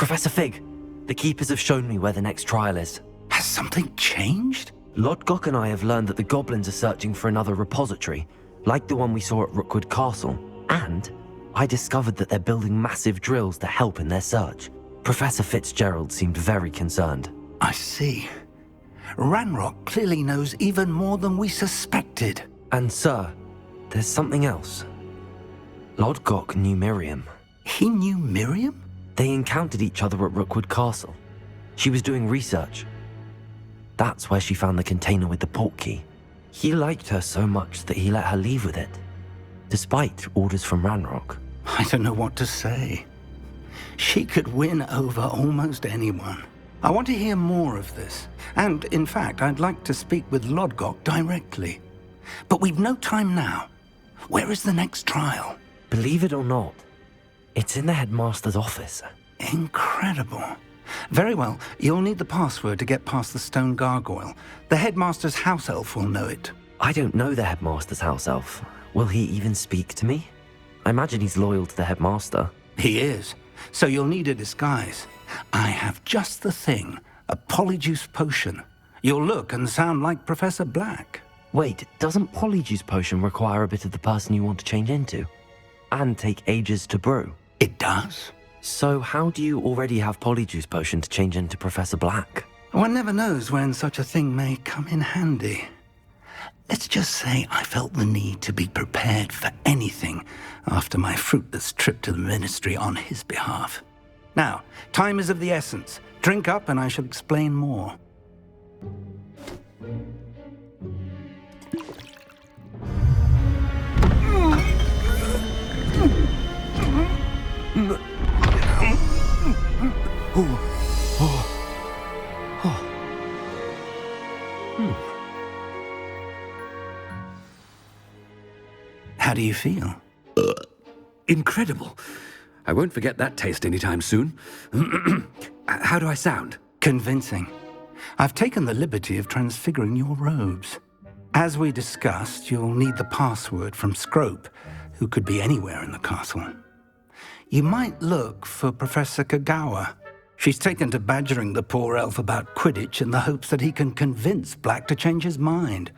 Professor Fig, the Keepers have shown me where the next trial is. Has something changed? Lodgok and I have learned that the goblins are searching for another repository, like the one we saw at Rookwood Castle. And I discovered that they're building massive drills to help in their search. Professor Fitzgerald seemed very concerned. I see. Ranrock clearly knows even more than we suspected. And sir, there's something else. Lodgok knew Miriam. He knew Miriam? They encountered each other at Rookwood Castle. She was doing research. That's where she found the container with the portkey. He liked her so much that he let her leave with it, despite orders from Ranrock. I don't know what to say. She could win over almost anyone. I want to hear more of this. And, in fact, I'd like to speak with Lodgok directly. But we've no time now. Where is the next trial? Believe it or not, it's in the headmaster's office. Incredible. Very well, you'll need the password to get past the stone gargoyle. The headmaster's house elf will know it. I don't know the headmaster's house elf. Will he even speak to me? I imagine he's loyal to the headmaster. He is. So you'll need a disguise. I have just the thing. A polyjuice potion. You'll look and sound like Professor Black. Wait, doesn't polyjuice potion require a bit of the person you want to change into? And take ages to brew? It does. So how do you already have polyjuice potion to change into Professor Black? One never knows when such a thing may come in handy. Let's just say I felt the need to be prepared for anything after my fruitless trip to the Ministry on his behalf. Now, time is of the essence. Drink up and I shall explain more. How do you feel? Incredible. I won't forget that taste anytime soon. How do I sound? Convincing. I've taken the liberty of transfiguring your robes. As we discussed, you'll need the password from Scrope, who could be anywhere in the castle. You might look for Professor Kagawa. She's taken to badgering the poor elf about Quidditch in the hopes that he can convince Black to change his mind.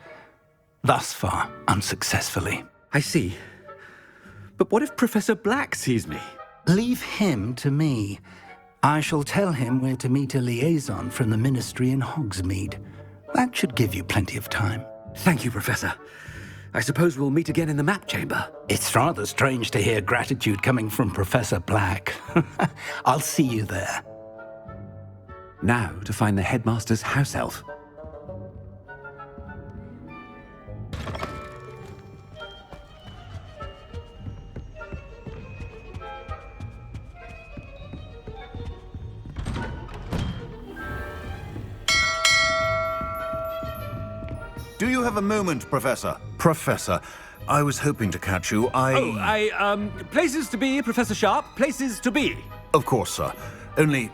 Thus far, unsuccessfully. I see. But what if Professor Black sees me? Leave him to me. I shall tell him where to meet a liaison from the Ministry in Hogsmeade. That should give you plenty of time. Thank you, Professor. I suppose we'll meet again in the map chamber. It's rather strange to hear gratitude coming from Professor Black. I'll see you there. Now to find the headmaster's house elf. Do you have a moment, Professor? Professor, I was hoping to catch you. Places to be, Professor Sharp. Places to be. Of course, sir. Only...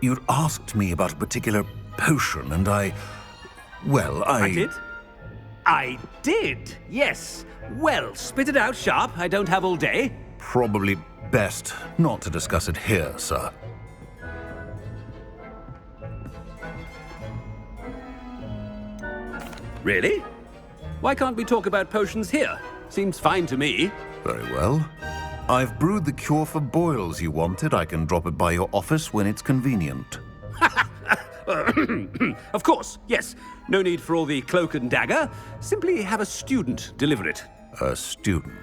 you'd asked me about a particular potion, and well, I did? I did, yes. Well, spit it out, Sharp. I don't have all day. Probably best not to discuss it here, sir. Really? Why can't we talk about potions here? Seems fine to me. Very well. I've brewed the cure for boils you wanted. I can drop it by your office when it's convenient. Of course, yes. No need for all the cloak and dagger. Simply have a student deliver it. A student.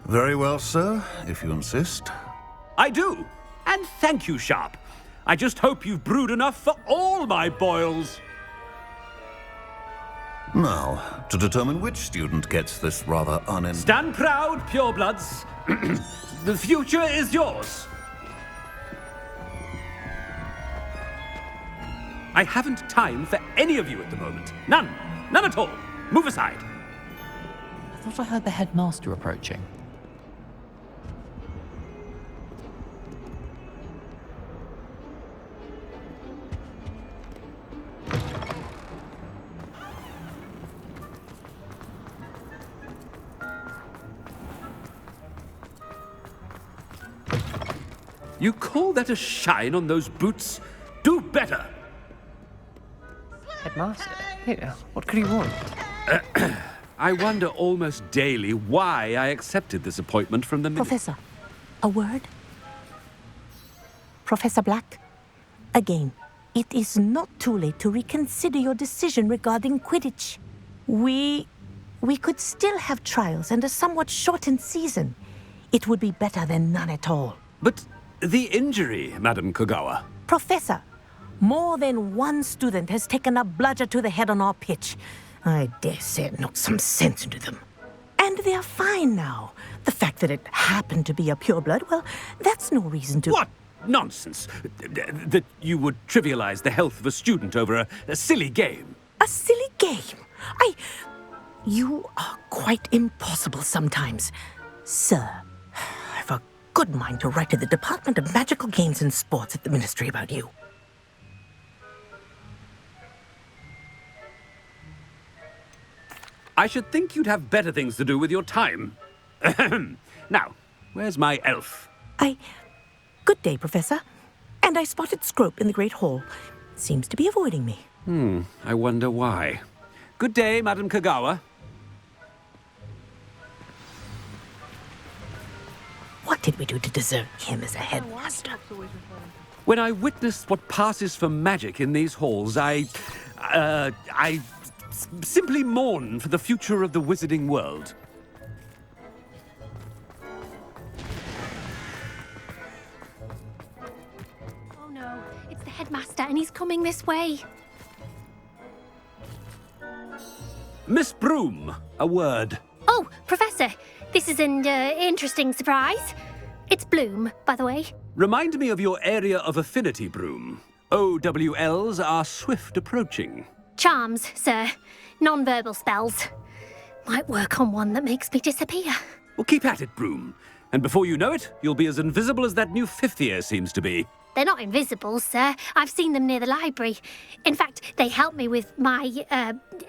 Very well, sir, if you insist. I do. And thank you, Sharp. I just hope you've brewed enough for all my boils. Now, to determine which student gets this rather Stand proud, purebloods. The future is yours. I haven't time for any of you at the moment. None. None at all. Move aside. I thought I heard the headmaster approaching. You call that a shine on those boots? Do better! Headmaster? Here, what could he want? I wonder almost daily why I accepted this appointment from the Professor, a word? Professor Black, again, it is not too late to reconsider your decision regarding Quidditch. We could still have trials and a somewhat shortened season. It would be better than none at all. But the injury, Madam Kogawa. Professor, more than one student has taken a bludger to the head on our pitch. I dare say it knocked some sense into them. And they're fine now. The fact that it happened to be a pureblood, well, that's no reason to... What nonsense! That you would trivialize the health of a student over a silly game. A silly game? You are quite impossible sometimes. Sir, I've a good mind to write to the Department of Magical Games and Sports at the Ministry about you. I should think you'd have better things to do with your time. Now, where's my elf? Good day, Professor. And I spotted Scrope in the Great Hall. Seems to be avoiding me. I wonder why. Good day, Madam Kogawa. What did we do to deserve him as a headmaster? When I witnessed what passes for magic in these halls, I simply mourn for the future of the wizarding world. Oh no, it's the headmaster and he's coming this way. Miss Broom, a word. Oh, Professor, this is an interesting surprise. It's Bloom, by the way. Remind me of your area of affinity, Broom. OWLs are swift approaching. Charms, sir. Non-verbal spells. Might work on one that makes me disappear. Well, keep at it, Broom. And before you know it, you'll be as invisible as that new fifth year seems to be. They're not invisible, sir. I've seen them near the library. In fact, they help me with my,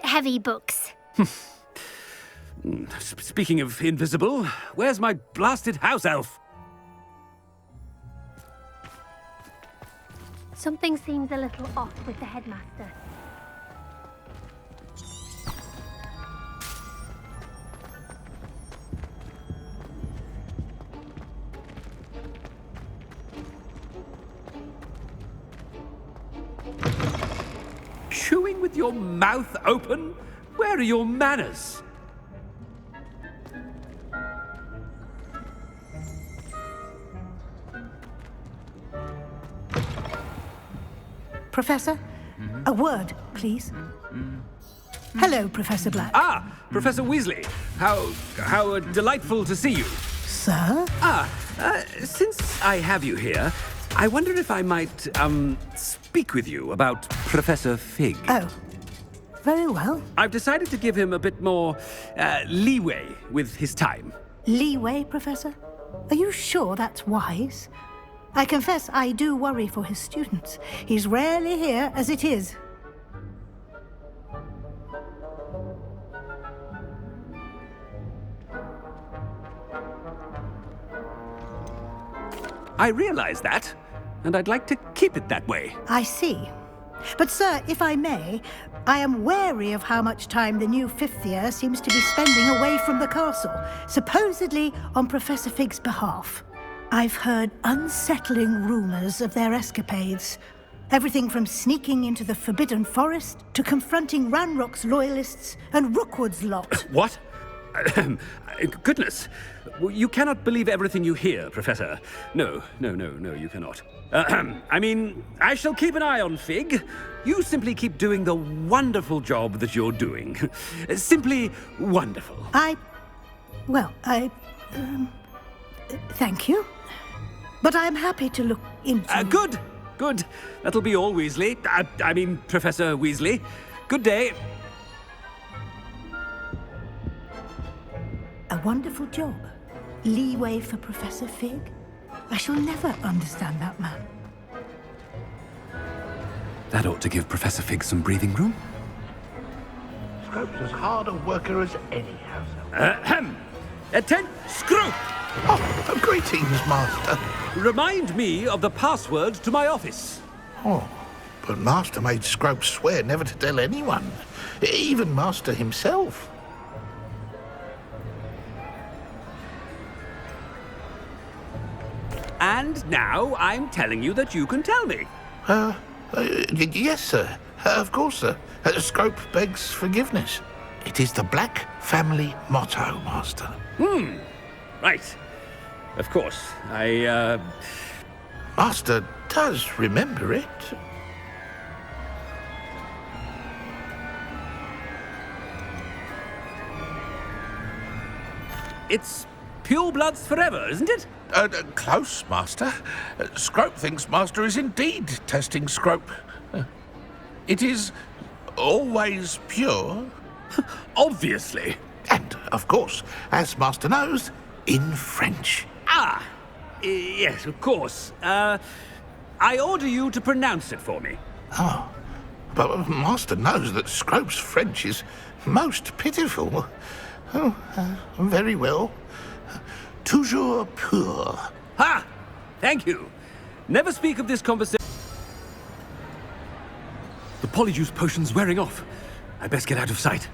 heavy books. Speaking of invisible, where's my blasted house elf? Something seems a little off with the headmaster. Chewing with your mouth open? Where are your manners? Professor, a word, please. Hello, Professor Black. Ah, Professor Weasley. How delightful to see you. Sir? Since I have you here, I wonder if I might, speak with you about Professor Fig. Oh, very well. I've decided to give him a bit more, leeway with his time. Leeway, Professor? Are you sure that's wise? I confess I do worry for his students. He's rarely here as it is. I realize that, and I'd like to keep it that way. I see. But, sir, if I may, I am wary of how much time the new fifth year seems to be spending away from the castle, supposedly on Professor Fig's behalf. I've heard unsettling rumors of their escapades. Everything from sneaking into the Forbidden Forest to confronting Ranrock's loyalists and Rookwood's lot. What? Goodness. You cannot believe everything you hear, Professor. No, you cannot. I mean, I shall keep an eye on Fig. You simply keep doing the wonderful job that you're doing. Simply wonderful. Thank you. But I'm happy to look into... Good. That'll be all, Weasley. I mean, Professor Weasley. Good day. A wonderful job. Leeway for Professor Fig. I shall never understand that man. That ought to give Professor Fig some breathing room. Scrope's as hard a worker as any house elf. Scrope! Oh, greetings, Master. Remind me of the password to my office. Oh, but Master made Scrope swear never to tell anyone, even Master himself. And now I'm telling you that you can tell me. Yes, sir. Of course, sir. Scrope begs forgiveness. It is the Black family motto, Master. Right. Of course. Master does remember it. It's pure bloods forever, isn't it? Close, Master. Scrope thinks Master is indeed testing Scrope. It is always pure. Obviously. And, of course, as Master knows, in French. Yes, of course. I order you to pronounce it for me. Oh, but Master knows that Scrope's French is most pitiful. Oh, very well. Toujours pur. Ha! Thank you. Never speak of this conversation. The polyjuice potion's wearing off. I best get out of sight.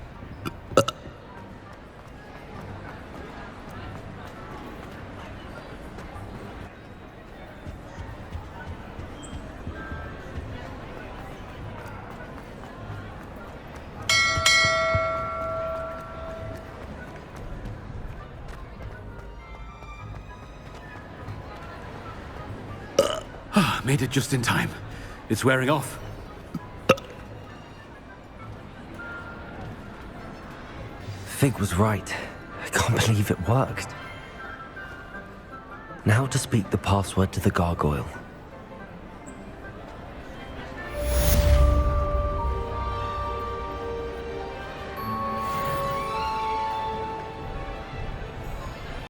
Made it just in time. It's wearing off. Fig was right. I can't believe it worked. Now to speak the password to the gargoyle.